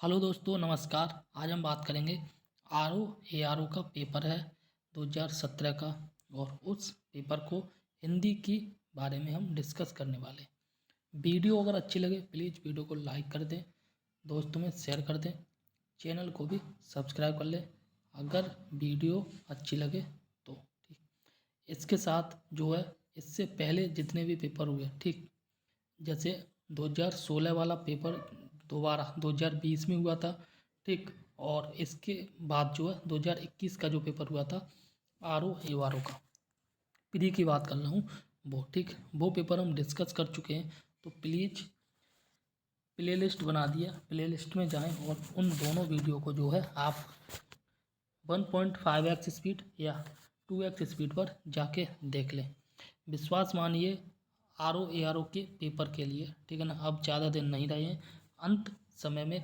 Hello दोस्तों, नमस्कार। आज हम बात करेंगे आर ओ का पेपर है 2017 का। और उस पेपर को हिंदी की बारे में हम डिस्कस करने वाले हैं। वीडियो अगर अच्छी लगे प्लीज़ वीडियो को लाइक कर दें, दोस्तों में शेयर कर दें, चैनल को भी सब्सक्राइब कर लें अगर वीडियो अच्छी लगे तो। ठीक, इसके साथ जो है इससे पहले जितने भी पेपर हुए, ठीक, जैसे 2016 वाला पेपर दोबारा 2020 में हुआ था, ठीक। और इसके बाद जो है 2021 का जो पेपर हुआ था आर ओ का प्री की बात कर रहा हूँ वो, ठीक, वो पेपर हम डिस्कस कर चुके हैं। तो प्लीज़ प्लेलिस्ट बना दिया, प्लेलिस्ट में जाएं और उन दोनों वीडियो को जो है आप 1.5x स्पीड या 2x स्पीड पर जाके देख लें। विश्वास मानिए आर ओ के पेपर के लिए, ठीक है ना। अब ज़्यादा दिन नहीं रहे हैं, अंत समय में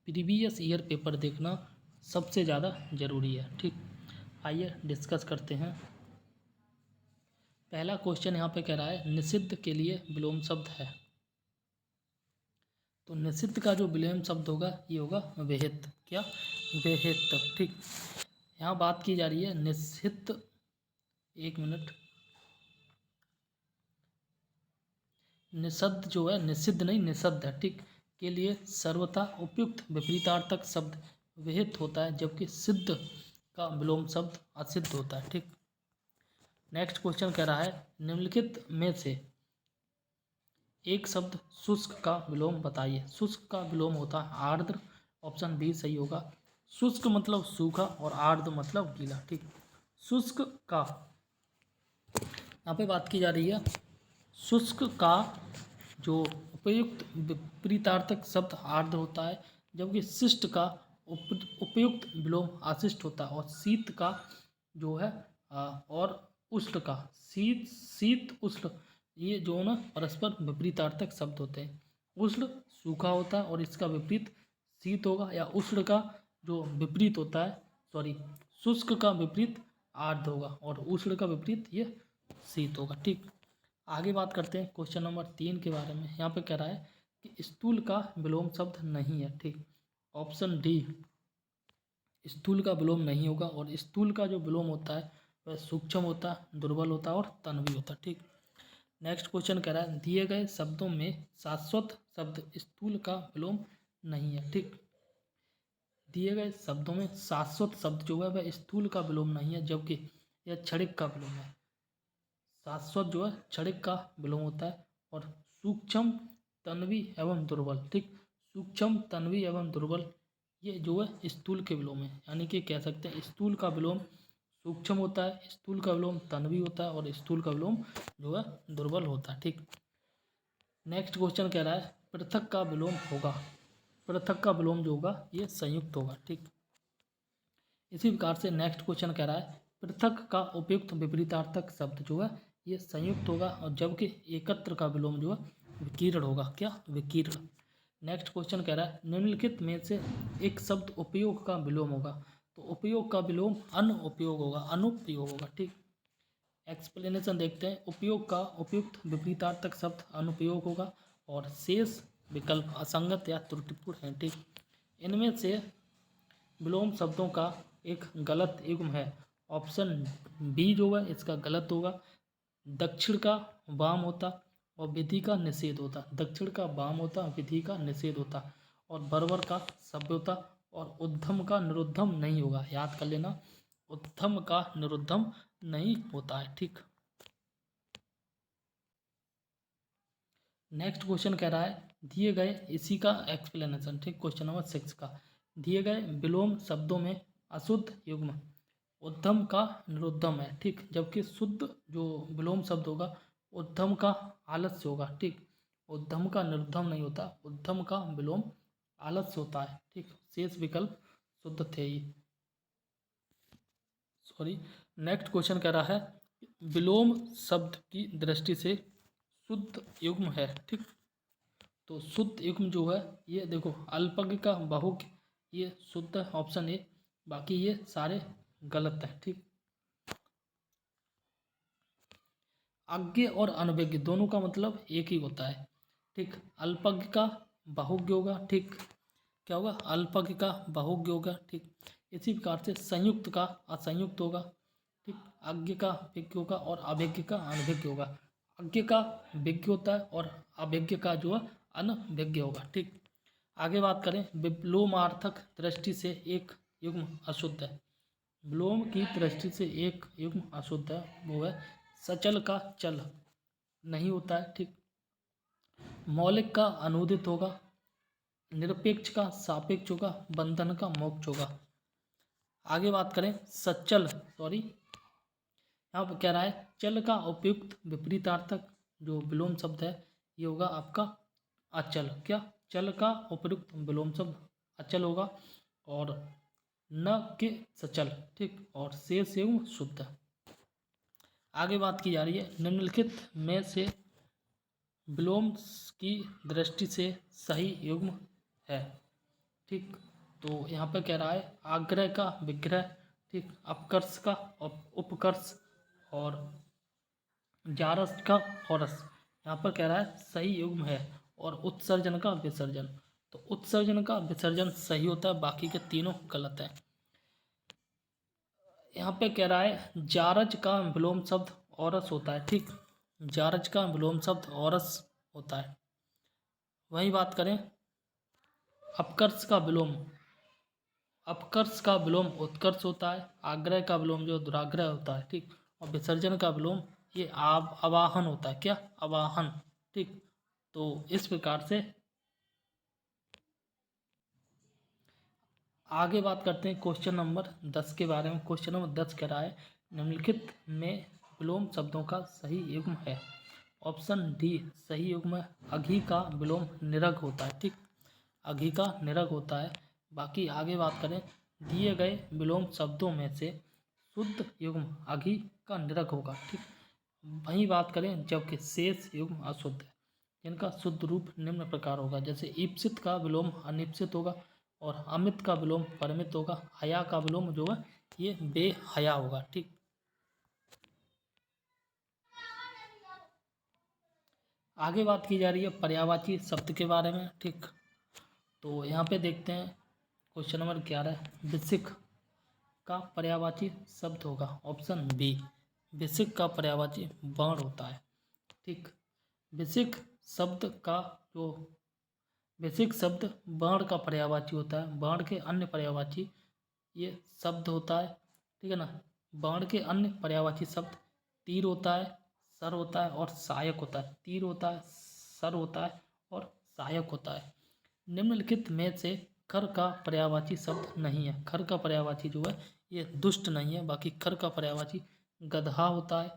प्रीवियस ईयर पेपर देखना सबसे ज़्यादा ज़रूरी है, ठीक। आइए डिस्कस करते हैं। पहला क्वेश्चन यहाँ पे कह रहा है निषिद्ध के लिए विलोम शब्द है। तो निषिद्ध का जो विलोम शब्द होगा ये होगा विहित। क्या? विहित, ठीक। यहाँ बात की जा रही है निषिद्ध, एक मिनट, निषिद्ध जो है, निषिद्ध नहीं निषिद्ध है, ठीक, के लिए सर्वथा उपयुक्त विपरीतार्थक शब्द विहित होता है, जबकि सिद्ध का विलोम शब्द असिद्ध होता है, ठीक। नेक्स्ट क्वेश्चन कह रहा है निम्नलिखित में से एक शब्द शुष्क का विलोम बताइए। शुष्क का विलोम होता है आर्द्र, ऑप्शन बी सही होगा। शुष्क मतलब सूखा और आर्द्र मतलब गीला, ठीक। शुष्क का यहाँ पे बात की जा रही है, शुष्क का जो उपयुक्त विपरीतार्थक शब्द आर्द्र होता है, जबकि शिष्ट का उपयुक्त विलोम अशिष्ट होता है। और शीत का जो है और उष्ण का, शीत उष्ण, ये जो ना परस्पर विपरीतार्थक शब्द होते हैं। उष्ण सूखा होता है और इसका विपरीत शीत होगा, या उष्ण का जो विपरीत होता है, सॉरी, शुष्क का विपरीत आर्द्र होगा और उष्ण का विपरीत ये शीत होगा, ठीक। आगे बात करते हैं क्वेश्चन नंबर 3 के बारे में। यहाँ पे कह रहा है कि स्थूल का विलोम शब्द नहीं है, ठीक। ऑप्शन डी, स्थूल का विलोम नहीं होगा। और स्थूल का जो विलोम होता है वह सूक्ष्म होता है, दुर्बल होता है और तन्वी होता है, ठीक। नेक्स्ट क्वेश्चन कह रहा है दिए गए शब्दों में शाश्वत शब्द स्थूल का विलोम नहीं है, ठीक। दिए गए शब्दों में शाश्वत शब्द जो है वह स्थूल का विलोम नहीं है, जबकि यह क्षणिक का विलोम है। शाश्वत जो है क्षणिक का विलोम होता है। और सूक्ष्म, तन्वी एवं दुर्बल, ठीक। सूक्ष्म, तन्वी एवं दुर्बल ये जो है स्थूल के विलोम है। यानी कि कह सकते हैं स्थूल का विलोम सूक्ष्म होता है, स्थूल का विलोम तन्वी होता है और स्थूल का विलोम जो है दुर्बल होता है, ठीक। नेक्स्ट क्वेश्चन कह रहा है पृथक का विलोम होगा। पृथक का विलोम जो होगा ये संयुक्त होगा, ठीक। इसी प्रकार से नेक्स्ट क्वेश्चन कह रहा है पृथक का उपयुक्त विपरीतार्थक शब्द जो है ये संयुक्त होगा, और जबकि एकत्र का विलोम जो है विकीर्ण होगा। क्या? विकीर्ण। नेक्स्ट क्वेश्चन कह रहा है निम्नलिखित में से एक शब्द उपयोग का विलोम होगा। तो उपयोग का विलोम अनुपयोग होगा, अनुपयोग होगा, ठीक। एक्सप्लेनेशन देखते हैं। उपयोग का उपयुक्त विपरीतार्थक शब्द अनुपयोग होगा और शेष विकल्प असंगत या त्रुटिपूर्ण हैं, ठीक। इनमें से विलोम शब्दों का एक गलत युग्म है। ऑप्शन बी जो है इसका गलत होगा। दक्षिण का वाम होता और विधि का निषेध होता। दक्षिण का वाम होता, विधि का निषेध होता। और बर्बर का सभ्य होता और उद्धम का निरुद्धम नहीं होगा। याद कर लेना, उद्धम का निरुद्धम नहीं होता है, ठीक। नेक्स्ट क्वेश्चन कह रहा है दिए गए, इसी का एक्सप्लेनेशन, ठीक, क्वेश्चन नंबर 6 का। दिए गए विलोम शब्दों में अशुद्ध युग्म उद्धम का निरुद्धम है, ठीक। जबकि शुद्ध जो विलोम शब्द होगा उद्धम का आलस्य होगा, ठीक। उद्धम का निरुद्धम नहीं होता, उद्धम का विलोम आलस्य होता है, ठीक। शेष विकल्प शुद्ध थे ही, सॉरी। नेक्स्ट क्वेश्चन कह रहा है विलोम शब्द की दृष्टि से शुद्ध युग्म है, ठीक। तो शुद्ध युग्म जो है ये देखो अल्पज्ञ का बहुज्ञ ये शुद्ध है, ऑप्शन ए। बाकी ये सारे गलत है, ठीक। अज्ञ और अनभिज्ञ दोनों का मतलब एक ही होता है, ठीक। अल्पज्ञ का बहुज्ञ होगा, ठीक, क्या होगा, अल्पज्ञ का बहुज्ञ होगा। ठीक, इसी प्रकार से संयुक्त का असंयुक्त होगा। ठीक, अज्ञ का विज्ञ होगा और अभिज्ञ का अनभिज्ञ होगा। अज्ञ का विज्ञ होता है और अभिज्ञ का जो है अनभिज्ञ होगा। ठीक, आगे बात करें, विलोमार्थक दृष्टि से एक युग्म अशुद्ध है। विलोम की दृष्टि से एक युग्म अशुद्ध है, वो है सचल का चल नहीं होता है। ठीक, मौलिक का अनुदित होगा, निरपेक्ष का सापेक्ष होगा, बंधन का मोक्ष होगा। आगे बात करें सचल, यहाँ पर कह रहा है चल का उपयुक्त विपरीतार्थक जो विलोम शब्द है ये होगा आपका अचल। क्या, चल का उपयुक्त विलोम शब्द अचल होगा और न के सचल। ठीक, और शेष एवं शुद्ध। आगे बात की जा रही है निम्नलिखित में से विलोम की दृष्टि से सही युग्म है। ठीक, तो यहाँ पर कह रहा है आग्रह का विग्रह, ठीक, अपकर्ष का उपकर्ष और जारस का औरस। यहाँ पर कह रहा है सही युग्म है और उत्सर्जन का विसर्जन। तो उत्सर्जन का विसर्जन सही होता है, बाकी के तीनों गलत है। यहाँ पे कह रहा है जारज का विलोम शब्द औरस होता है। ठीक, जारज का विलोम शब्द औरस होता है। वही बात करें अपकर्ष का विलोम, अपकर्ष का विलोम उत्कर्ष होता है। आग्रह का विलोम जो दुराग्रह होता है। ठीक, और विसर्जन का विलोम ये आवाहन होता है। क्या, आवाहन। ठीक, तो इस प्रकार से आगे बात करते हैं क्वेश्चन नंबर 10 के बारे में। क्वेश्चन नंबर 10 कह रहा है निम्नलिखित में विलोम शब्दों का सही युग्म है। ऑप्शन डी सही युग्म है, अघी का विलोम निरग होता है। ठीक, अघी का निरग होता है। बाकी आगे बात करें दिए गए विलोम शब्दों में से शुद्ध युग्म अघी का निरग होगा। ठीक, वही बात करें जबकि शेष युग्म अशुद्ध है, जिनका शुद्ध रूप निम्न प्रकार होगा। जैसे ईप्सित का विलोम अनिप्सित होगा और अमित का विलोम परमित होगा। हया का विलोम जो है ये बेहया होगा। ठीक, आगे बात की जा रही है पर्यायवाची शब्द के बारे में। ठीक, तो यहाँ पे देखते हैं क्वेश्चन नंबर 11 विसिक का पर्यायवाची शब्द होगा ऑप्शन बी। विसिक का पर्यायवाची वर्ण होता है। ठीक, विसिक शब्द का जो विसिक शब्द वर्ण का पर्यायवाची होता है। वर्ण के अन्य पर्यायवाची ये शब्द होता है। ठीक है ना, वर्ण के अन्य पर्यायवाची शब्द तीर होता है, सर होता है और सहायक होता है। तीर होता है, सर होता है और सहायक होता है। निम्नलिखित में से खर का पर्यायवाची शब्द नहीं है। खर का पर्यायवाची जो है ये दुष्ट नहीं है। बाकी खर का पर्यायवाची गधा होता है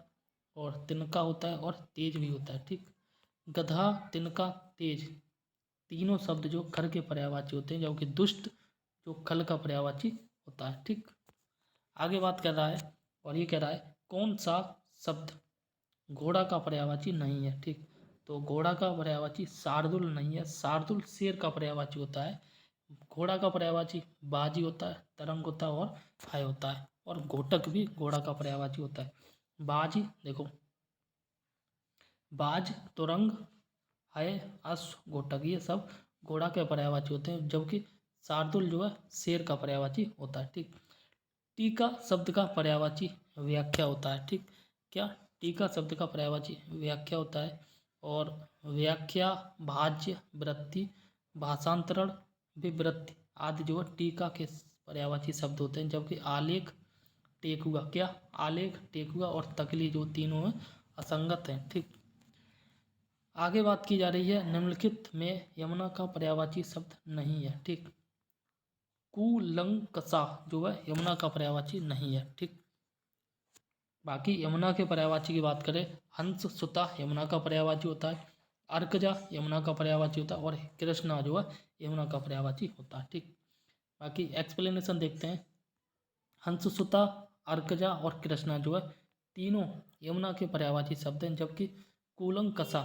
और तिनका होता है और तेज भी होता है। ठीक, गधा, तिनका, तेज तीनों शब्द जो खर के पर्यायवाची होते हैं, जबकि दुष्ट जो खल का पर्यायवाची होता है। ठीक, आगे बात कर रहा है और ये कह रहा है कौन सा शब्द घोड़ा का पर्यायवाची नहीं है। ठीक, तो घोड़ा का पर्यायवाची शार्दुल नहीं है। शार्दुल शेर का पर्यायवाची होता है। घोड़ा का पर्यायवाची बाजी होता है, तरंग होता है और हाय होता है। और घोटक भी घोड़ा का पर्यायवाची होता है। बाजी देखो, बाज, तुरंग, हाय, अश्व, घोटक ये सब घोड़ा के पर्यायवाची होते हैं, जबकि शार्दुल जो है शेर का पर्यायवाची होता है। ठीक, टीका शब्द का पर्यायवाची व्याख्या होता है। ठीक, क्या, टीका शब्द का पर्यायवाची व्याख्या होता है। और व्याख्या, भाज्य, वृत्ति, भाषांतरण, विवृत्ति आदि जो है टीका के पर्यायवाची शब्द होते हैं, जबकि आलेख, टेकुआ, क्या, आलेख, टेकुआ और तकली जो तीनों में असंगत हैं। ठीक, आगे बात की जा रही है निम्नलिखित में यमुना का पर्यायवाची शब्द नहीं है। ठीक, कूलंकसा जो है यमुना का पर्यायवाची नहीं है। ठीक, बाकी यमुना के पर्यायवाची की बात करें हंस सुता यमुना का पर्यायवाची होता है। अर्कजा यमुना का पर्यायवाची होता है और कृष्णा जो है यमुना का पर्यायवाची होता है। ठीक, बाकी एक्सप्लेनेशन देखते हैं। हंस सुता, अर्कजा और कृष्णा जो है तीनों यमुना के पर्यायवाची शब्द हैं, जबकि कूलंकसा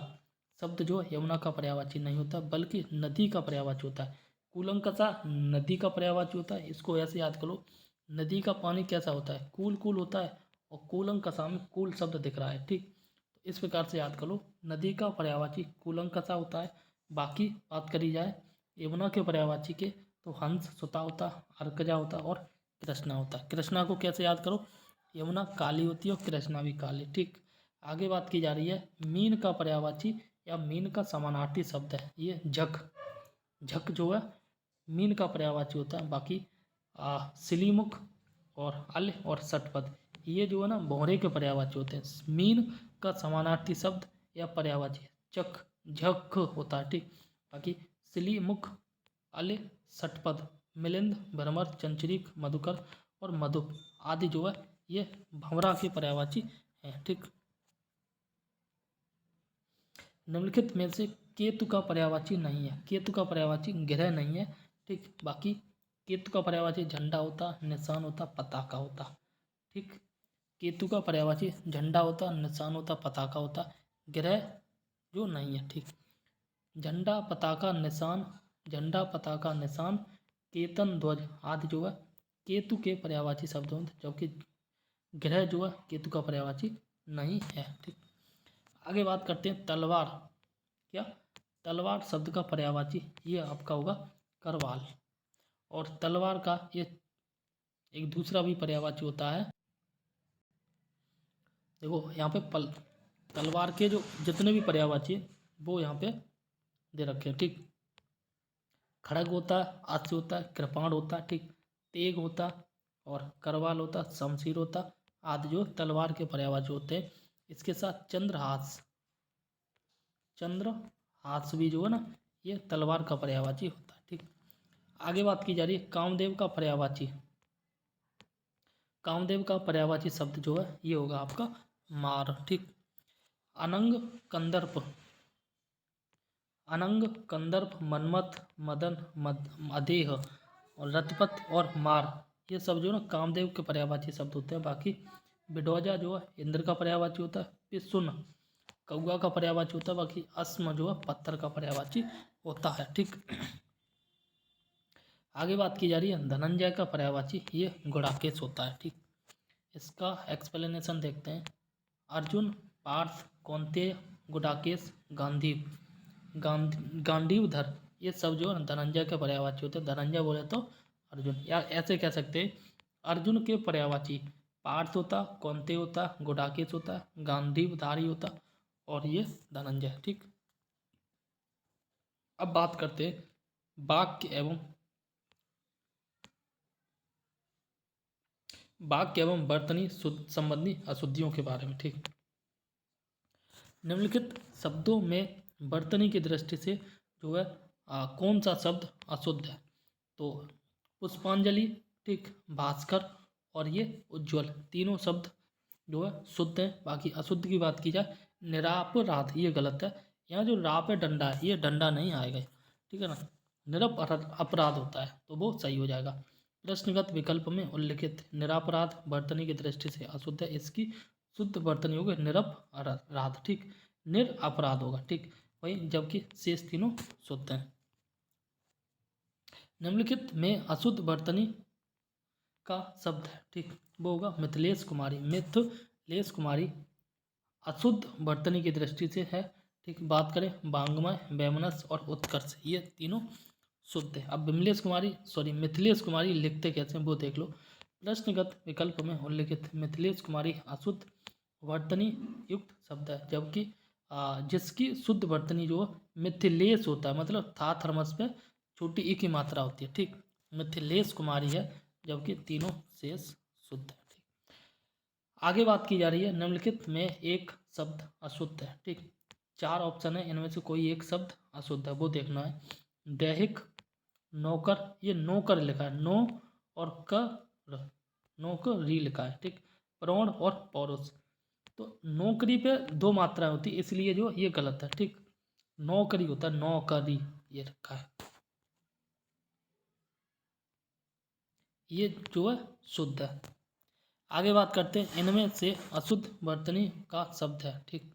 शब्द जो है यमुना का पर्यायवाची नहीं होता बल्कि नदी का पर्यायवाची होता है। कूलंकसा नदी का पर्यायवाची होता है। इसको ऐसे याद करो, नदी का पानी कैसा होता है, कूल कूल होता है और कूलंकसा में कूल शब्द दिख रहा है। ठीक, तो इस प्रकार से याद करो, नदी का पर्यायवाची कूलंकसा होता है। बाकी बात करी जाए यमुना के पर्यायवाची के तो हंस सुता होता, अर्कजा होता और कृष्णा होता। कृष्णा को कैसे याद करो, यमुना काली होती है और कृष्णा भी काली। ठीक, आगे बात की जा रही है मीन का पर्यायवाची या मीन का समानार्थी शब्द है ये झक। झक जो है मीन का पर्यायवाची होता है। बाकी सिलीमुख और अल और सटपद ये जो है ना भौरे के पर्यायवाची होते हैं। मीन का समानार्थी शब्द या पर्यायवाची चक झक होता है। ठीक, बाकी सिलीमुख, अल, सटपद, मिलिंद, भ्रमर, चंचरीक, मधुकर और मधुप आदि जो है ये भंवरा के पर्यायवाची हैं। ठीक, निम्नलिखित में से केतु का पर्यायवाची नहीं है। केतु का पर्यायवाची ग्रह नहीं है। ठीक, बाकी केतु का पर्यायवाची झंडा होता, निशान होता, पताका होता। ठीक, केतु का पर्यायवाची झंडा होता, निशान होता, पताका होता, ग्रह जो नहीं है। ठीक, झंडा, पताका, निशान, झंडा, पताका, निशान, केतन, ध्वज आदि जो है केतु के पर्यायवाची शब्द होते, जबकि ग्रह जो है केतु का पर्यायवाची नहीं है। ठीक, आगे बात करते हैं तलवार। क्या, तलवार शब्द का पर्यायवाची ये आपका होगा करवाल। और तलवार का ये एक दूसरा भी पर्यायवाची होता है। देखो यहाँ पे तलवार के जो जितने भी पर्यायवाची है वो यहाँ पे दे रखे हैं। ठीक, खड़ग होता है, हास्य होता है, कृपाण होता है, ठीक, तेग होता और करवाल होता, शमशीर होता आदि जो तलवार के पर्यायवाची होते हैं। इसके साथ चंद्रहास, चंद्रहास भी जो है ना ये तलवार का पर्यायवाची होता है। ठीक, आगे बात की जा रही है कामदेव का पर्यायवाची। कामदेव का पर्यायवाची शब्द जो है ये होगा आपका मार। ठीक, अनंग, कंदर्प, अनंग, कंदर्प, मन्मथ, मदन, अदेह और रथपत और मार ये सब जो है ना कामदेव के पर्यायवाची शब्द होते हैं। बाकी बिडोजा जो है इंद्र का पर्यायवाची होता है, पिसुन कौआ का पर्यायवाची होता है, बाकी अस्म जो है पत्थर का पर्यायवाची होता है। ठीक, आगे बात की जा रही है धनंजय का पर्यायवाची ये गुड़ाकेश होता है। ठीक, इसका एक्सप्लेनेशन देखते हैं। अर्जुन, पार्थ, कौंतेय, गुडाकेश, गांधीव, गांडीवधर ये सब जो है धनंजय के पर्यायवाची होते हैं। धनंजय बोले तो अर्जुन, या ऐसे कह सकते हैं अर्जुन के पर्यायवाची पार्थ होता, कौंतेय होता, गुडाकेश होता, गांधीवधारी होता और ये धनंजय। ठीक, अब बात करते हैं वाक्य एवं वर्तनी संबंधी अशुद्धियों के बारे में। ठीक, निम्नलिखित शब्दों में वर्तनी की दृष्टि से जो है कौन सा शब्द अशुद्ध है, तो पुष्पांजलि, ठीक, भास्कर और ये उज्ज्वल तीनों शब्द जो है शुद्ध है। बाकी अशुद्ध की बात की जाए निरापराध ये गलत है। यहाँ जो राप है डंडा है, ये डंडा नहीं आएगा। ठीक है ना, अपराध होता है तो वो सही हो जाएगा। प्रश्नगत विकल्प में उल्लिखित निरापराध वर्तनी की दृष्टि से अशुद्ध है, इसकी शुद्ध वर्तनी होगी निरपराध। ठीक, निरपराध होगा। ठीक, वही जबकि शेष तीनों शुद्ध हैं। निम्नलिखित में अशुद्ध वर्तनी का शब्द है, ठीक, वो होगा मिथिलेश कुमारी। मिथिलेश कुमारी अशुद्ध वर्तनी की दृष्टि से है। ठीक, बात करें वांग्मय, वैमनस्य और उत्कर्ष ये तीनों शुद्ध है। अब मिथिलेश कुमारी लिखते कैसे हैं वो देख लो। प्रश्नगत विकल्प में उल्लिखित मिथिलेश कुमारी अशुद्ध वर्तनी युक्त शब्द है, जबकि जिसकी शुद्ध वर्तनी जो मिथिलेश होता है, मतलब था थर्मस पे छोटी ई की मात्रा होती है। ठीक, मिथिलेश कुमारी है, जबकि तीनों शेष शुद्ध है। ठीक, आगे बात की जा रही है निम्नलिखित में एक शब्द अशुद्ध है। ठीक, 4 ऑप्शन है, इनमें से कोई एक शब्द अशुद्ध है वो देखना है। दैहिक, नौकर, ये नौकर लिखा है, नो और कर, नौकरी लिखा है। ठीक, प्रौढ़ और पौरुष, तो नौकरी पे 2 मात्राएं होती इसलिए जो ये गलत है। ठीक, नौकरी होता है, नौकरी ये रखा है, ये जो है शुद्ध है। आगे बात करते हैं इनमें से अशुद्ध वर्तनी का शब्द है। ठीक,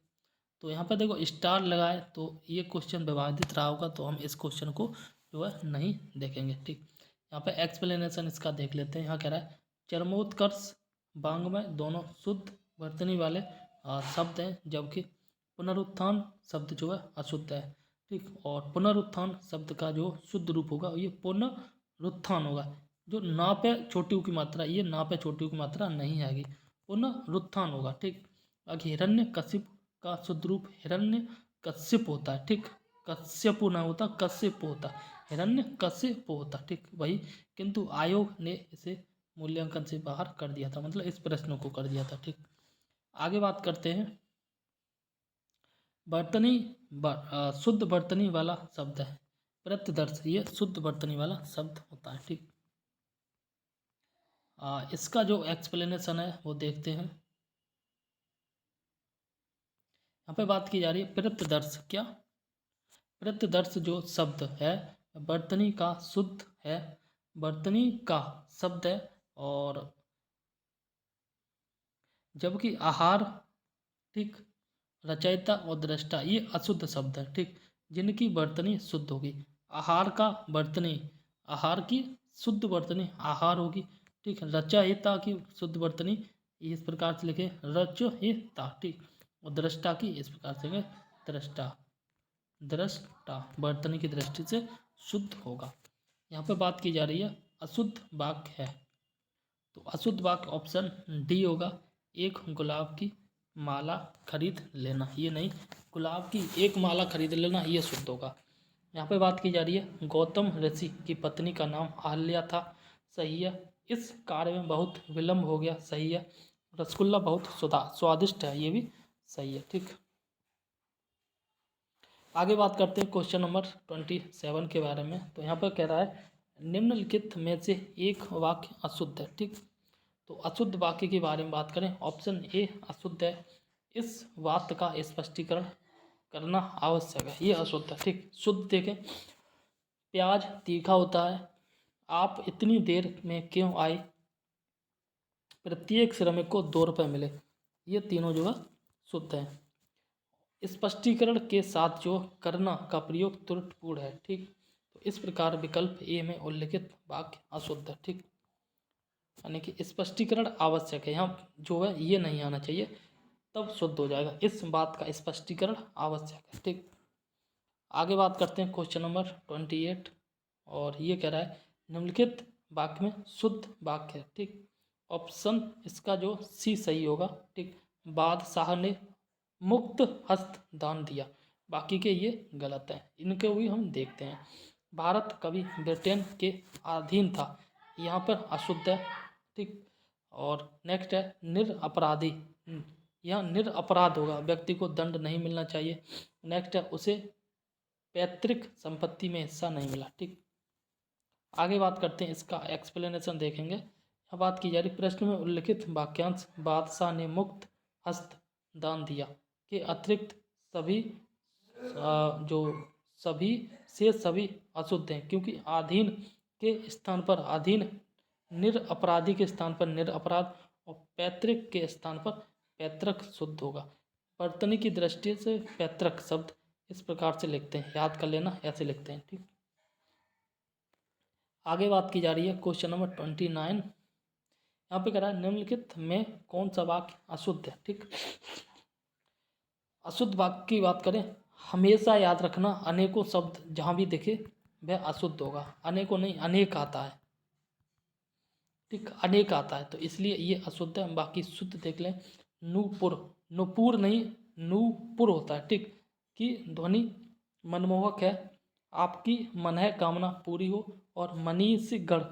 तो यहाँ पे देखो स्टार लगाए तो ये क्वेश्चन विवादित रहा होगा, तो हम इस क्वेश्चन को जो है नहीं देखेंगे। ठीक, यहाँ पे एक्सप्लेनेशन इसका देख लेते हैं। यहाँ कह रहा है चरमोत्कर्ष, वांग्मय दोनों शुद्ध वर्तनी वाले शब्द हैं, जबकि पुनरुत्थान शब्द जो है अशुद्ध है। ठीक, और पुनरुत्थान शब्द का जो शुद्ध रूप होगा ये पुनरुत्थान रुत्थान होगा। जो ना पे छोटी ऊ की मात्रा, ये ना पे छोटी ऊ की मात्रा नहीं आएगी, पुनरुत्थान होगा। ठीक, आगे हिरण्य कशिप का शुद्ध रूप हिरण्य कश्यप होता है। ठीक, कश्यप ना होता, कश्यप होता, हिरण्य कश्यप होता। ठीक वही, किंतु आयोग ने इसे मूल्यांकन से बाहर कर दिया था, मतलब इस प्रश्न को कर दिया था। ठीक, आगे बात करते हैं। बर्तनी शुद्ध बर्तनी वाला शब्द है प्रत्यदर्श, ये शुद्ध बर्तनी वाला शब्द होता है। ठीक, इसका जो एक्सप्लेनेशन है वो देखते हैं। यहाँ पे बात की जा रही है प्रत्यदर्श। क्या प्रत्यदर्श जो शब्द है बर्तनी का शुद्ध है, बर्तनी का शब्द है, और जबकि आहार, ठीक, रचयिता और दृष्टा ये अशुद्ध शब्द है। ठीक, जिनकी वर्तनी शुद्ध होगी, आहार का वर्तनी, आहार की शुद्ध वर्तनी आहार होगी। ठीक, रचयिता की शुद्ध वर्तनी इस प्रकार से लिखे रचयिता। ठीक, और दृष्टा की इस प्रकार से लिखे दृष्टा, दृष्टा वर्तनी की दृष्टि से शुद्ध होगा। यहाँ पे बात की जा रही है अशुद्ध वाक्य है, तो अशुद्ध वाक्य ऑप्शन डी होगा, एक गुलाब की माला खरीद लेना, ये नहीं, गुलाब की एक माला खरीद लेना ये शुद्ध होगा। यहाँ पे बात की जा रही है गौतम ऋषि की पत्नी का नाम अहल्या था, सही है। इस कार्य में बहुत विलम्ब हो गया, सही है। रसगुल्ला बहुत स्वादिष्ट है, ये भी सही है। ठीक, आगे बात करते हैं क्वेश्चन नंबर 27 के बारे में। तो यहाँ पर कह रहा है निम्नलिखित में से एक वाक्य अशुद्ध है। ठीक, तो अशुद्ध वाक्य के बारे में बात करें, ऑप्शन ए अशुद्ध है, इस वाक्य का स्पष्टीकरण करना आवश्यक है, ये अशुद्ध है। ठीक, शुद्ध देखें, प्याज तीखा होता है, आप इतनी देर में क्यों आए, प्रत्येक श्रमिक को 2 रुपये मिले, ये तीनों जो है शुद्ध है। स्पष्टीकरण के साथ जो करना का प्रयोग त्रुटिपूर्ण है। ठीक, तो इस प्रकार विकल्प ए में उल्लिखित वाक्य अशुद्ध है। ठीक, यानी कि स्पष्टीकरण आवश्यक है, यहाँ जो है ये नहीं आना चाहिए, तब शुद्ध हो जाएगा, इस बात का स्पष्टीकरण आवश्यक है। ठीक, आगे बात करते हैं क्वेश्चन नंबर 28, और ये कह रहा है निम्नलिखित वाक्य में शुद्ध वाक्य है। ठीक, ऑप्शन इसका जो सी सही होगा। ठीक, बादशाह ने मुक्त हस्त दान दिया, बाकी के ये गलत है, इनके भी हम देखते हैं। भारत कभी ब्रिटेन के अधीन था, यहाँ पर अशुद्ध है। ठीक, और नेक्स्ट है निरपराधी, यहाँ निरपराध होगा, व्यक्ति को दंड नहीं मिलना चाहिए। नेक्स्ट है उसे पैतृक संपत्ति में हिस्सा नहीं मिला। ठीक, आगे बात करते हैं, इसका एक्सप्लेनेशन देखेंगे। यहाँ बात की जा रही प्रश्न में उल्लिखित वाक्यांश बादशाह ने मुक्त हस्त दान दिया के अतिरिक्त सभी जो सभी से सभी अशुद्ध हैं, क्योंकि अधीन के स्थान पर अधीन, निरपराधी के स्थान पर निरपराध, और पैतृक के स्थान पर पैतृक शुद्ध होगा। वर्तनी की दृष्टि से पैतृक शब्द इस प्रकार से लिखते हैं, याद कर लेना, ऐसे लिखते हैं। ठीक, आगे बात की जा रही है क्वेश्चन नंबर 29, यहाँ पे कह रहा है निम्नलिखित में कौन सा वाक्य अशुद्ध है। ठीक, अशुद्ध वाक्य की बात करें, हमेशा याद रखना अनेकों शब्द जहाँ भी दिखे वह अशुद्ध होगा, अनेकों नहीं अनेक आता है। ठीक, अनेक आता है, तो इसलिए ये अशुद्ध है। बाकी शुद्ध देख लें, नूपुर, नुपुर नहीं नूपुर होता है। ठीक, की ध्वनि मनमोहक है, आपकी मन है कामना पूरी हो, और मनीषगढ़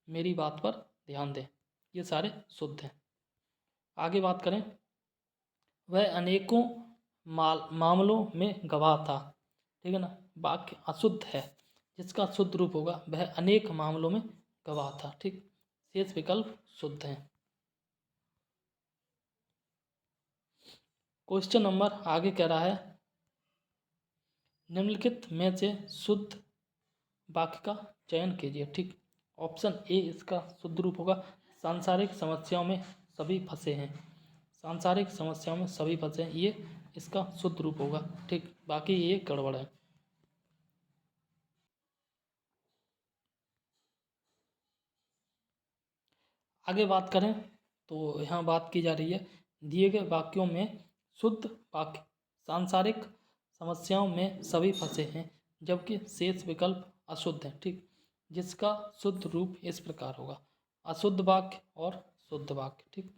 मेरी बात पर ध्यान दें, ये सारे शुद्ध हैं। आगे बात करें, वह अनेकों मामलों में गवाह था। ठीक है ना, वाक्य अशुद्ध है, जिसका शुद्ध रूप होगा वह अनेक मामलों में गवाह था। ठीक, शेष विकल्प शुद्ध हैं। क्वेश्चन नंबर आगे कह रहा है निम्नलिखित में से शुद्ध वाक्य का चयन कीजिए। ठीक, ऑप्शन ए इसका शुद्ध रूप होगा, सांसारिक समस्याओं में सभी फंसे हैं, सांसारिक समस्याओं में सभी फंसे हैं, ये इसका शुद्ध रूप होगा। ठीक, बाकी ये गड़बड़ है। आगे बात करें तो यहाँ बात की जा रही है दिए गए वाक्यों में शुद्ध वाक्य सांसारिक समस्याओं में सभी फंसे हैं, जबकि शेष विकल्प अशुद्ध हैं। ठीक, जिसका शुद्ध रूप इस प्रकार होगा, अशुद्ध वाक्य और शुद्ध वाक्य। ठीक,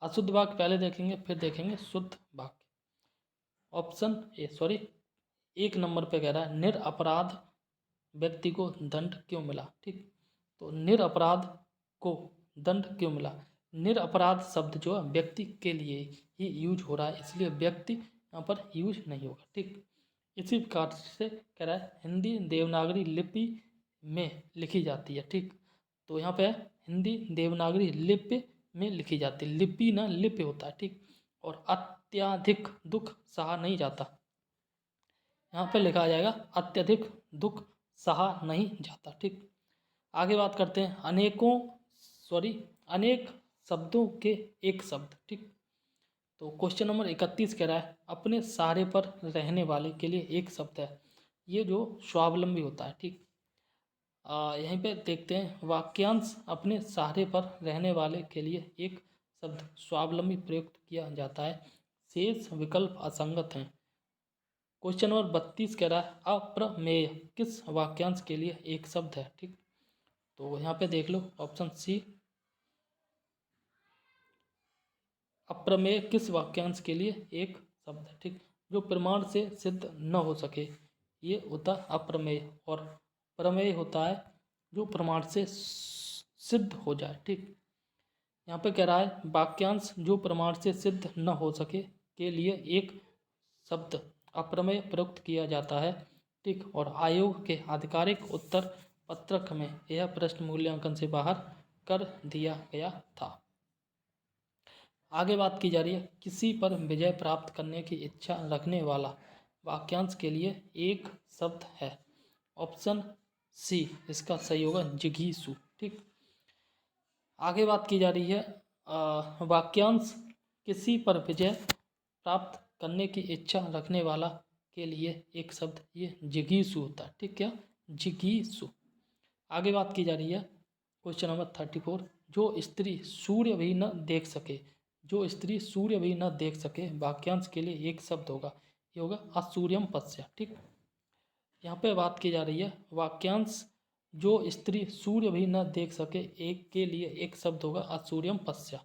अशुद्ध वाक्य पहले देखेंगे, फिर देखेंगे शुद्ध वाक्य। ऑप्शन ए, सॉरी, 1 नंबर पे कह रहा है निरपराध व्यक्ति को दंड क्यों मिला। ठीक, तो निरपराध को दंड क्यों मिला। निरपराध शब्द जो है व्यक्ति के लिए ही यूज हो रहा है, इसलिए व्यक्ति यहाँ पर यूज नहीं होगा। ठीक, इसी प्रकार से कह रहा है हिंदी देवनागरी लिपि में लिखी जाती है। ठीक, तो यहाँ पे हिंदी देवनागरी लिपि में लिखी जाती है, लिपि ना लिपि होता है। ठीक, और अत्यधिक दुख सहा नहीं जाता, यहाँ पे लिखा जाएगा अत्यधिक दुख सहा नहीं जाता। ठीक, आगे बात करते हैं अनेक शब्दों के एक शब्द। ठीक, तो क्वेश्चन नंबर 31 कह रहा है अपने सहारे पर रहने वाले के लिए एक शब्द है, ये जो स्वावलंबी होता है। ठीक, यहीं पे देखते हैं वाक्यांश अपने सहारे पर रहने वाले के लिए एक शब्द स्वावलंबी प्रयुक्त किया जाता है, शेष विकल्प असंगत हैं। क्वेश्चन नंबर 32 कह रहा है अप्रमेय किस वाक्यांश के लिए एक शब्द है। ठीक, तो यहाँ पे देख लो ऑप्शन सी, अप्रमेय किस वाक्यांश के लिए एक शब्द है। ठीक, जो प्रमाण से सिद्ध न हो सके ये होता है अप्रमेय, और प्रमेय होता है जो प्रमाण से सिद्ध हो जाए। ठीक, यहाँ पे कह रहा है वाक्यांश जो प्रमाण से सिद्ध न हो सके के लिए एक शब्द अप्रमेय प्रयुक्त किया जाता है। ठीक, और आयोग के आधिकारिक उत्तर पत्रक में यह प्रश्न मूल्यांकन से बाहर कर दिया गया था। आगे बात की जा रही है किसी पर विजय प्राप्त करने की इच्छा रखने वाला वाक्यांश के लिए एक शब्द है। ऑप्शन सी इसका सही होगा जिगीषु। ठीक, आगे बात की जा रही है वाक्यांश किसी पर विजय प्राप्त करने की इच्छा रखने वाला के लिए एक शब्द ये जिगीषु होता है। ठीक, क्या जिगीषु। आगे बात की जा रही है क्वेश्चन नंबर 34 जो स्त्री सूर्य भी न देख सके, जो स्त्री सूर्य भी न देख सके वाक्यांश के लिए एक शब्द होगा, ये होगा असूर्यम पश्य। ठीक, यहाँ पे बात की जा रही है वाक्यांश जो स्त्री सूर्य भी न देख सके एक के लिए एक शब्द होगा असूर्यम पश्य।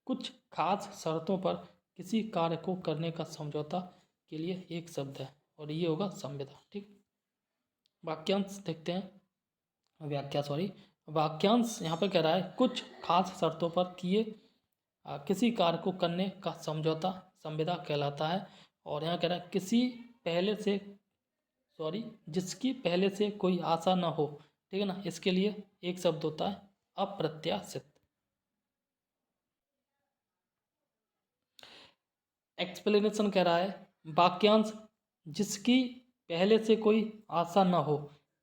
कुछ खास शर्तों पर किसी कार्य को करने का समझौता के लिए एक शब्द है, और ये होगा संविदा। ठीक, वाक्यांश देखते हैं, वाक्यांश यहाँ पे कह रहा है कुछ खास शर्तों पर किए किसी कार्य को करने का समझौता संविदा कहलाता है, और यहाँ कह रहा है जिसकी पहले से कोई आशा ना हो। ठीक है ना, इसके लिए एक शब्द होता है अप्रत्याशित। एक्सप्लेनेशन कह रहा है वाक्यांश जिसकी पहले से कोई आशा ना हो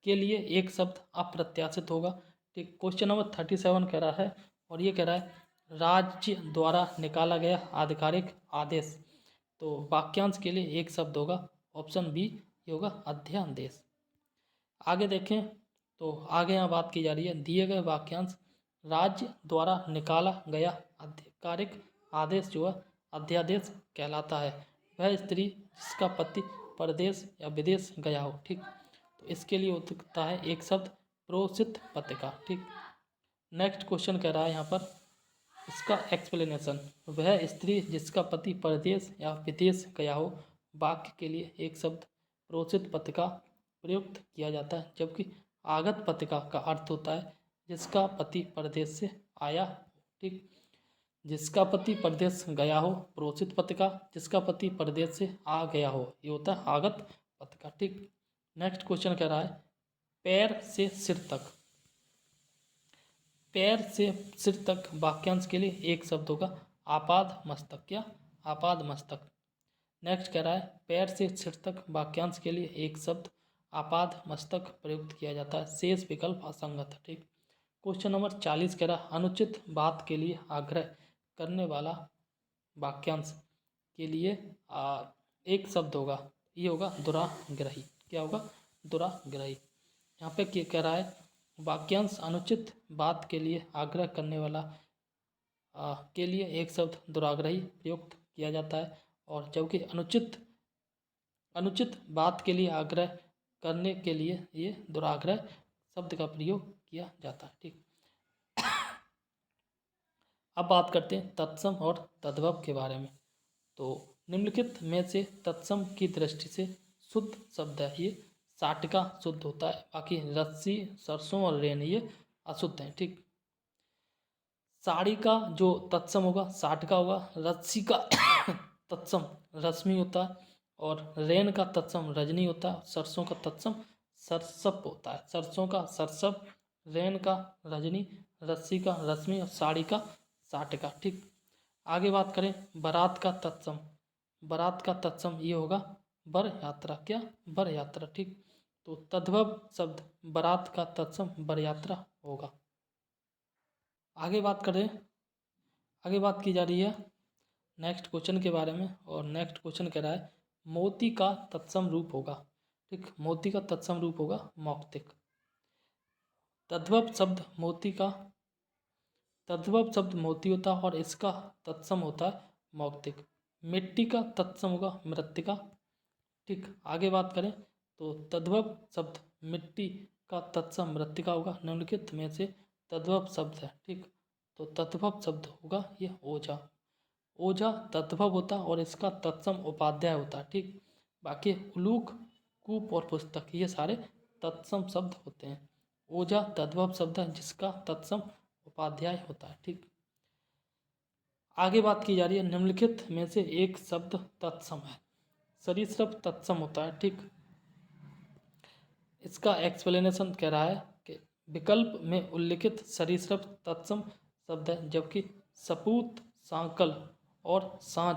के लिए एक शब्द अप्रत्याशित होगा। ठीक, क्वेश्चन नंबर 37 कह रहा है, और ये कह रहा है राज्य द्वारा निकाला गया आधिकारिक आदेश, तो वाक्यांश के लिए एक शब्द होगा ऑप्शन बी, ये होगा अध्यादेश। आगे देखें तो आगे यहाँ बात की जा रही है दिए गए वाक्यांश राज्य द्वारा निकाला गया आधिकारिक आदेश जो है अध्यादेश कहलाता है। वह स्त्री जिसका पति परदेश या विदेश गया हो। ठीक, तो इसके लिए हो सकता है एक शब्द प्रोसित पत्रिका। ठीक, नेक्स्ट क्वेश्चन कह रहा है यहाँ पर इसका एक्सप्लेनेशन वह स्त्री जिसका पति परदेश या विदेश गया हो, वाक्य के लिए एक शब्द प्रोसित पत्रिका प्रयुक्त किया जाता है, जबकि आगत पत्रिका का अर्थ होता है जिसका पति परदेश से आया। ठीक, जिसका पति परदेश गया हो प्रोसित पत्रिका, जिसका पति परदेश से आ गया हो ये होता है आगत पत्रिका। ठीक, नेक्स्ट क्वेश्चन कह रहा है पैर से सिर तक, पैर से सिर तक वाक्यांश के लिए एक शब्द होगा आपाद मस्तक। क्या आपाद मस्तक। नेक्स्ट कह रहा है पैर से सिर तक वाक्यांश के लिए एक शब्द आपाद मस्तक प्रयुक्त किया जाता है, शेष विकल्प असंगत। ठीक, क्वेश्चन नंबर 40 कह रहा है अनुचित बात के लिए आग्रह करने वाला वाक्यांश के लिए एक शब्द होगा, ये होगा दुराग्रही। क्या होगा दुराग्रही। यहाँ पे क्या कह रहा है वाक्यांश अनुचित बात के लिए आग्रह करने वाला के लिए एक शब्द दुराग्रही प्रयुक्त किया जाता है, और जबकि अनुचित बात के लिए आग्रह करने के लिए ये दुराग्रह शब्द का प्रयोग किया जाता है। ठीक, अब बात करते हैं तत्सम और तद्भव के बारे में। तो निम्नलिखित में से तत्सम की दृष्टि से शुद्ध शब्द है ये साटिका शुद्ध होता है, बाकी रस्सी, सरसों और रेन ये अशुद्ध हैं। ठीक, साड़ी का जो तत्सम होगा साटिका होगा, रस्सी का तत्सम रश्मि होता है, और रेन का तत्सम रजनी होता है, सरसों का तत्सम सरसप होता है। सरसों का सरसप, रेन का रजनी, रस्सी का रश्मि और साड़ी का साटिका। ठीक, आगे बात करें बारात का तत्सम। बारात का तत्सम ये होगा बर यात्रा, क्या बर यात्रा। ठीक, तो तद्भव शब्द बारात का तत्सम बर यात्रा होगा। आगे बात करें, आगे बात की जा रही है नेक्स्ट क्वेश्चन के बारे में, और नेक्स्ट क्वेश्चन कह रहा है मोती का तत्सम रूप होगा। ठीक, मोती का तत्सम रूप होगा मौक्तिक। तद्भव शब्द मोती का तद्भव शब्द मोती होता है और इसका तत्सम होता है मौक्तिक। मिट्टी का तत्सम होगा मृत्तिका। ठीक, आगे बात करें तो तद्भव शब्द मिट्टी का तत्सम मृत्तिका होगा। निम्नलिखित में से तद्भव शब्द है। ठीक, तो तद्भव शब्द होगा ये ओझा। ओझा तद्भव होता है और इसका तत्सम उपाध्याय होता है। ठीक, बाकी उलूक, कूप और पुस्तक ये सारे तत्सम शब्द होते हैं। ओझा तद्भव शब्द है जिसका तत्सम उपाध्याय होता है। ठीक, आगे बात की जा रही है निम्नलिखित में से एक शब्द तत्सम है। सरीसृप तत्सम होता है। ठीक, इसका एक्सप्लेनेशन कह रहा है कि विकल्प में उल्लिखित सरीसृप तत्सम शब्द है, जबकि सपूत, सांकल और सांझ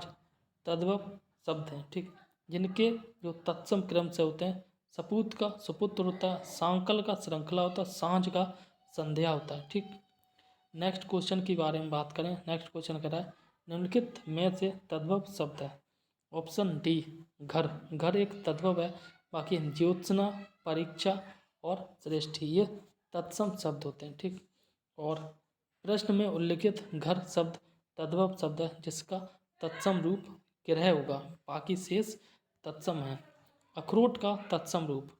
तद्भव शब्द हैं। ठीक, जिनके जो तत्सम क्रम से होते हैं, सपूत का सुपुत्र होता है, सांकल का श्रृंखला होता है, सांझ का संध्या होता है। ठीक, नेक्स्ट क्वेश्चन के बारे में बात करें। नेक्स्ट क्वेश्चन कह रहा है निम्नलिखित में से तद्भव शब्द है। ऑप्शन डी घर। घर एक तद्भव है, बाकी ज्योत्सना, परीक्षा और श्रेष्ठी ये तत्सम शब्द होते हैं। ठीक, और प्रश्न में उल्लिखित घर शब्द तद्भव शब्द है जिसका तत्सम रूप किरह होगा, बाकी शेष तत्सम है। अखरोट का तत्सम रूप,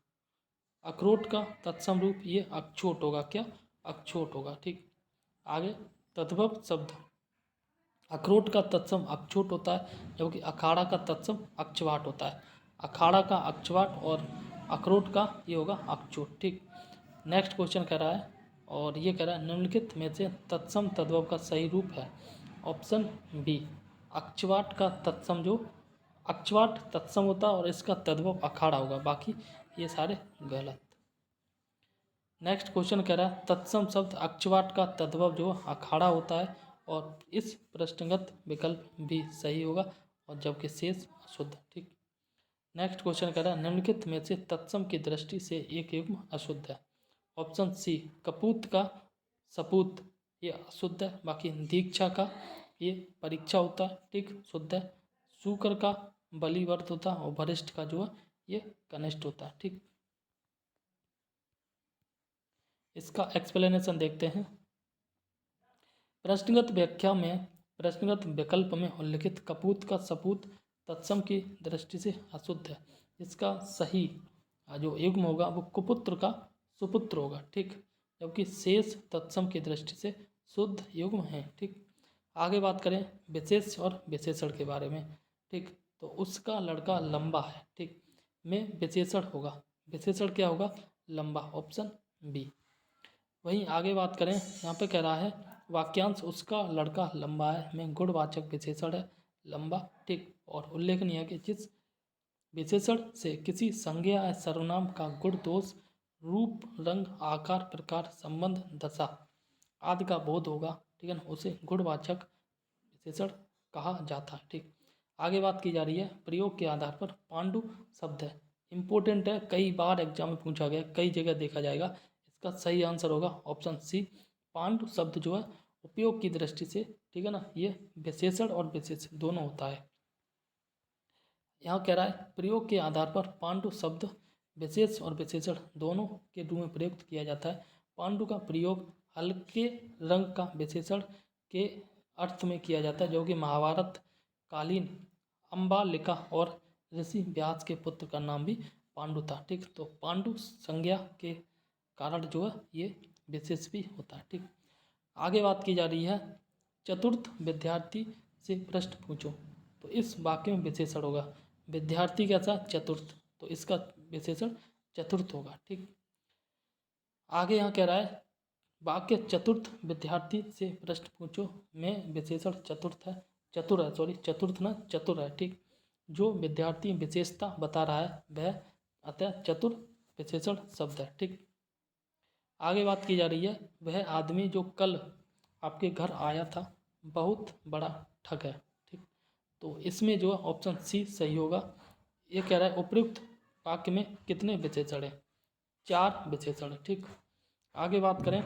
अखरोट का तत्सम रूप ये अक्षोट होगा, क्या अक्षोट होगा। ठीक, आगे तद्भव शब्द अखरोट का तत्सम अक्षोट होता है, जबकि अखाड़ा का तत्सम अक्षवाट होता है। अखाड़ा का अक्षवाट और अखरोट का ये होगा अक्षोट। ठीक, नेक्स्ट क्वेश्चन कह रहा है, और ये कह रहा है निम्नलिखित में से तत्सम तद्भव का सही रूप है। ऑप्शन बी अक्षवाट का तत्सम, जो अक्षवाट तत्सम होता है और इसका तद्भव अखाड़ा होगा, बाकी ये सारे गलत। नेक्स्ट क्वेश्चन कह रहा है तत्सम शब्द अक्षवाट का तद्भव जो अखाड़ा होता है, और इस प्रश्नगत विकल्प भी सही होगा, और जबकि शेष अशुद्ध। ठीक, नेक्स्ट क्वेश्चन कह रहा है निम्नलिखित में से तत्सम की दृष्टि से एक युग्म अशुद्ध है। ऑप्शन सी कपूत का सपूत ये अशुद्ध है, बाकी दीक्षा का ये परीक्षा होता है। ठीक, शुद्ध है। शुक्र का बलिवर्त होता है, और वरिष्ठ का जो है ये कनिष्ठ होता है। ठीक, इसका एक्सप्लेनेशन देखते हैं। प्रश्नगत व्याख्या में प्रश्नगत विकल्प में उल्लिखित कपूत का सपूत तत्सम की दृष्टि से अशुद्ध है। इसका सही जो युग्म होगा वो कुपुत्र का सुपुत्र होगा। ठीक, जबकि शेष तत्सम की दृष्टि से शुद्ध युग्म है। ठीक, आगे बात करें विशेष और विशेषण के बारे में। ठीक, तो उसका लड़का लंबा है। ठीक, में विशेषण होगा, विशेषण क्या होगा लंबा, ऑप्शन बी। वहीं आगे बात करें, यहाँ पे कह रहा है वाक्यांश उसका लड़का लंबा है में गुणवाचक विशेषण है लंबा। ठीक, और उल्लेखनीय है कि जिस विशेषण से किसी संज्ञा या सर्वनाम का गुण, दोष, रूप, रंग, आकार, प्रकार, संबंध, दशा आदि का बोध होगा, ठीक है ना, उसे गुणवाचक विशेषण कहा जाता है। ठीक, आगे बात की जा रही है प्रयोग के आधार पर पांडु शब्द है। इंपॉर्टेंट है, कई बार एग्जाम में पूछा गया, कई जगह देखा जाएगा। इसका सही आंसर होगा ऑप्शन सी पांडु शब्द जो है उपयोग की दृष्टि से, ठीक है ना, ये विशेषण और विशेषण दोनों होता है। यहाँ कह रहा है प्रयोग के आधार पर पांडु शब्द विशेष और विशेषण दोनों के रूप में प्रयुक्त किया जाता है। पांडु का प्रयोग हल्के रंग का विशेषण के अर्थ में किया जाता है, जो कि महाभारत कालीन अम्बालिका और ऋषि व्यास के पुत्र का नाम भी पांडु था। ठीक, तो पांडु संज्ञा के कारण जो है ये विशेष भी होता है। ठीक, आगे बात की जा रही है चतुर्थ विद्यार्थी से प्रश्न पूछो। तो इस वाक्य में विशेषण होगा विद्यार्थी कैसा चतुर्थ, तो इसका विशेषण चतुर्थ होगा। ठीक, आगे यहाँ कह रहा है वाक्य चतुर्थ विद्यार्थी से प्रश्न पूछो में विशेषण चतुर्थ है, चतुर है, सॉरी चतुर्थ ना चतुर है। ठीक, जो विद्यार्थी विशेषता बता रहा है वह अतः चतुर विशेषण शब्द है। ठीक, आगे बात की जा रही है वह आदमी जो कल आपके घर आया था बहुत बड़ा ठग है। ठीक, तो इसमें जो है ऑप्शन सी सही होगा। ये कह रहा है उपयुक्त वाक्य में कितने विशेषण हैं, 4 विशेषण है। ठीक, आगे बात करें,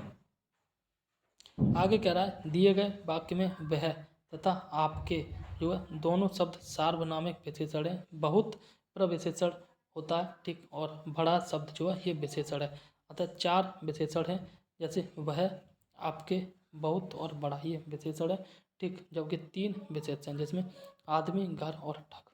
आगे कह रहा है दिए गए वाक्य में वह तथा आपके जो है दोनों शब्द सार्वनामिक विशेषण है, बहुत प्रविशेषण होता है। ठीक, और बड़ा शब्द जो है ये विशेषण है, अतः 4 विशेषण हैं, जैसे वह, आपके, बहुत और बड़ा ये विशेषण है। ठीक, जबकि 3 विशेषण जिसमें आदमी, घर और ठग।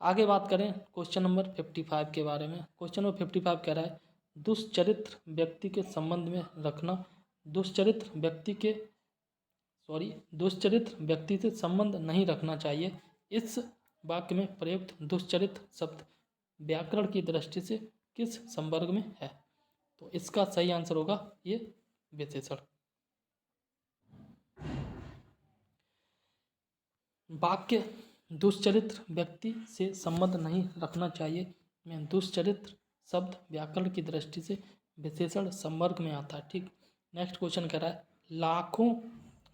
आगे बात करें क्वेश्चन नंबर 55 के बारे में। क्वेश्चन नंबर 55 कह रहा है दुष्चरित्र व्यक्ति के संबंध में रखना, दुष्चरित्र व्यक्ति से संबंध नहीं रखना चाहिए। इस वाक्य में प्रयुक्त दुष्चरित्र शब्द व्याकरण की दृष्टि से किस संवर्ग में है, तो इसका सही आंसर होगा ये विशेषण। वाक्य दुष्चरित्र व्यक्ति से संबंध नहीं रखना चाहिए में दुष्चरित्र शब्द व्याकरण की दृष्टि से विशेषण संवर्ग में आता है। ठीक, नेक्स्ट क्वेश्चन कह रहा है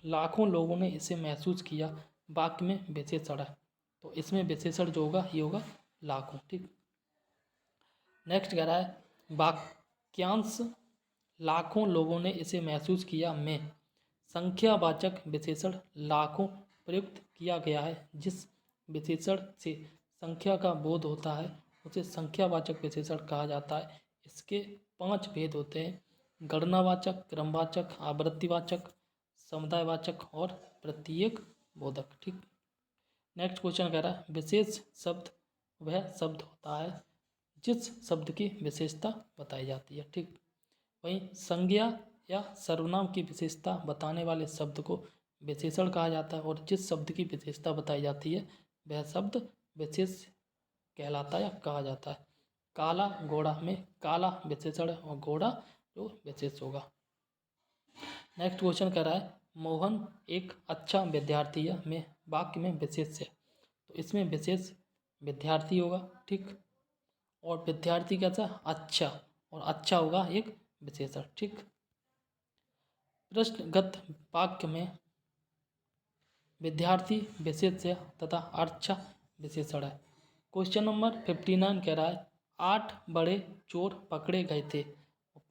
लाखों लोगों ने इसे महसूस किया, वाक्य में विशेषण है, तो इसमें विशेषण जो होगा ये होगा लाखों। ठीक, नेक्स्ट कह रहा है वाक्यांश लाखों लोगों ने इसे महसूस किया में संख्यावाचक विशेषण लाखों प्रयुक्त किया गया है। जिस विशेषण से संख्या का बोध होता है उसे संख्यावाचक विशेषण कहा जाता है। इसके 5 भेद होते हैं, गणनावाचक, क्रमवाचक, आवृत्तिवाचक, समुदायवाचक और प्रत्येक बोधक। ठीक, नेक्स्ट क्वेश्चन कह रहा है विशेष शब्द वह शब्द होता है जिस शब्द की विशेषता बताई जाती है। ठीक, वहीं संज्ञा या सर्वनाम की विशेषता बताने वाले शब्द को विशेषण कहा जाता है, और जिस शब्द की विशेषता बताई जाती है वह शब्द विशेष कहलाता है या कहा जाता है। काला घोड़ा में काला विशेषण है और घोड़ा जो विशेष होगा। नेक्स्ट क्वेश्चन कह रहा है मोहन एक अच्छा विद्यार्थी है में वाक्य में विशेष है, तो इसमें विशेष विद्यार्थी होगा। ठीक, और विद्यार्थी कैसा अच्छा, और अच्छा होगा एक विशेषण। ठीक, प्रश्नगत वाक्य में विद्यार्थी विशेष है तथा अच्छा विशेषण है। क्वेश्चन नंबर 59 कह रहा है 8 बड़े चोर पकड़े गए थे,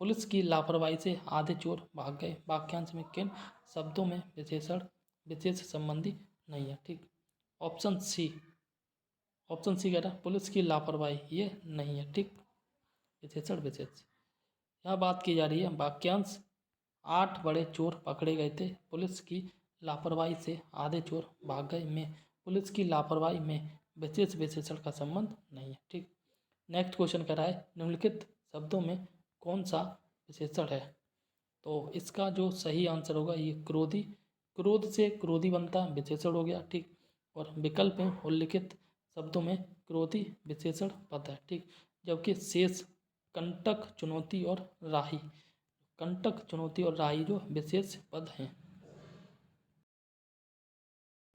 पुलिस की लापरवाही से आधे चोर भाग गए, वाक्यांश में किन शब्दों में विशेषण विशेष संबंधी नहीं है। ठीक, ऑप्शन सी कह रहा है पुलिस की लापरवाही ये नहीं है। ठीक, विशेषण विशेष। यहाँ बात की जा रही है वाक्यांश 8 बड़े चोर पकड़े गए थे, पुलिस की लापरवाही से आधे चोर भाग गए में पुलिस की लापरवाही में विशेष विशेषण का संबंध नहीं है। ठीक, नेक्स्ट क्वेश्चन कह रहा है निम्नलिखित शब्दों में कौन सा विशेषण है, तो इसका जो सही आंसर होगा ये क्रोधी, क्रोध से क्रोधी बनता विशेषण हो गया। ठीक, और विकल्प में उल्लिखित शब्दों में क्रोधी विशेषण पद है। ठीक, जबकि शेष कंटक, चुनौती और राही, कंटक, चुनौती और राही जो विशेष पद हैं।